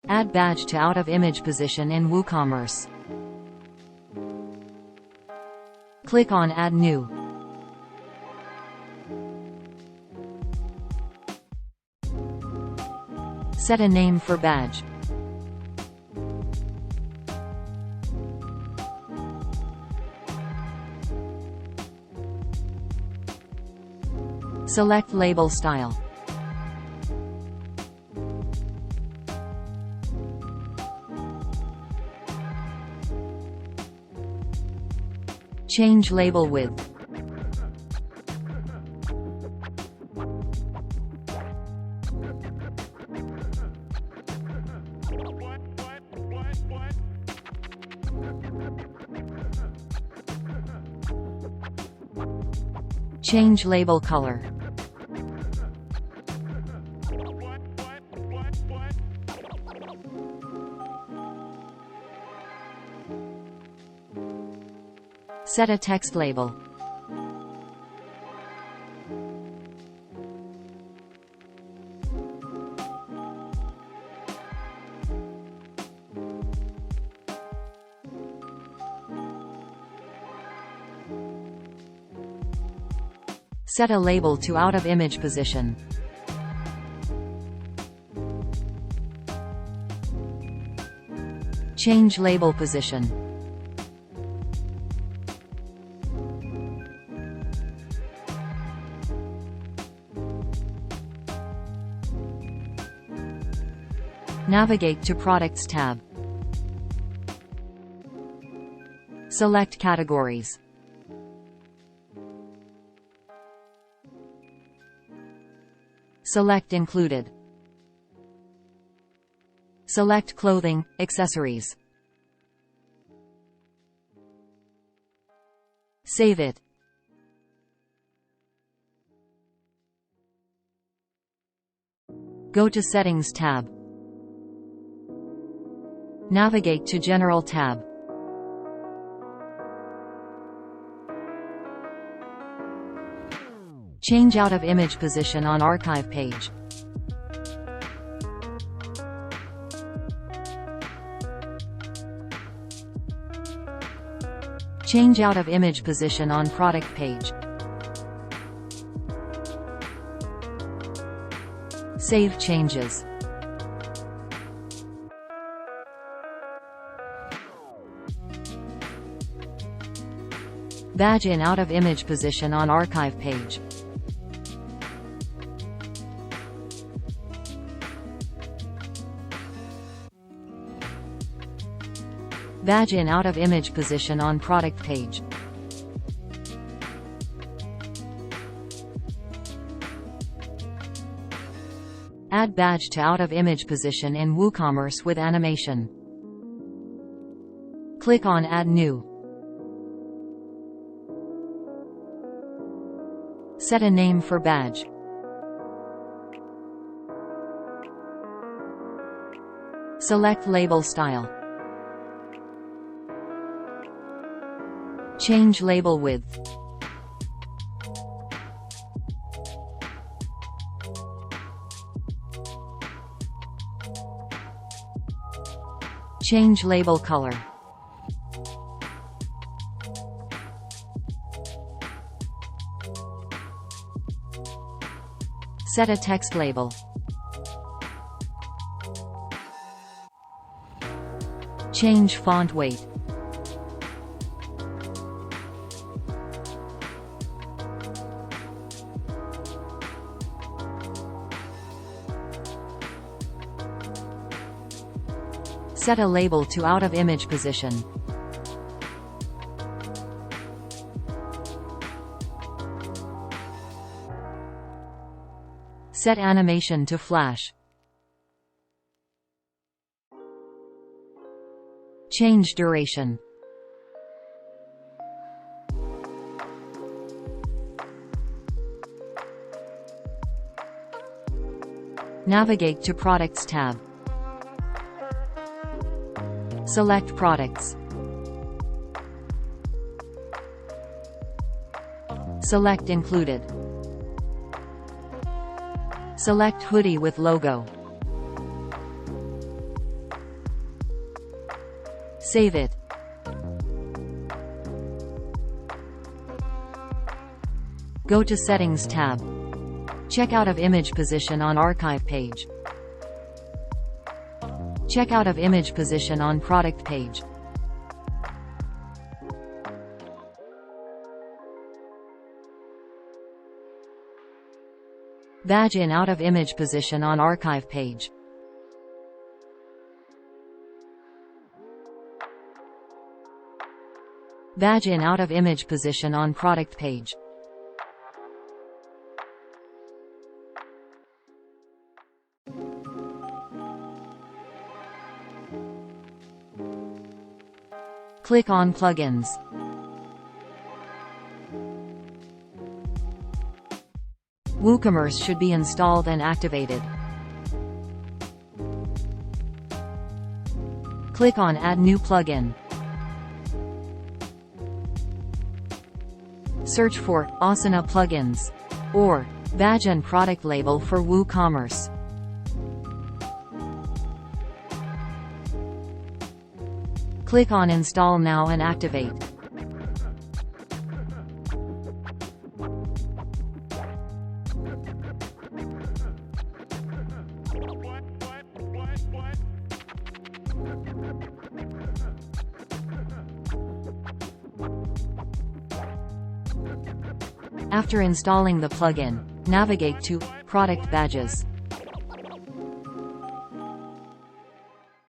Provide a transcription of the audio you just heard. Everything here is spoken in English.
Add badge to out-of-image position in WooCommerce. Click on Add New. Set a name for badge. Select label style. Change label width. Change label color. Set a text label. Set a label to out-of-image position. Change label position. Navigate to Products tab. Select Categories. Select Included. Select Clothing, Accessories. Save it. Go to Settings tab. Navigate to General tab. Change out-of-image position on archive page. Change out-of-image position on product page. Save changes. Badge in out-of-image position on archive page. Badge in out-of-image position on product page. Add badge to out-of-image position in WooCommerce with animation. Click on Add New. Set a name for badge. Select label style. Change label width. Change label color. Set a text label. Change font weight. Set a label to out-of-image position. Set animation to flash. Change duration. Navigate to Products tab. Select Products. Select Included. Select Hoodie with logo. Save it. Go to Settings tab. Check out of image position on Archive page. Check out of image position on Product page. Badge in out of image position on Archive page. Badge in out of image position on Product page. Click on Plugins. WooCommerce should be installed and activated. Click on Add New Plugin. Search for Asana plugins or Badge and Product Label for WooCommerce. Click on Install Now and activate. After installing the plugin, navigate to Product Badges.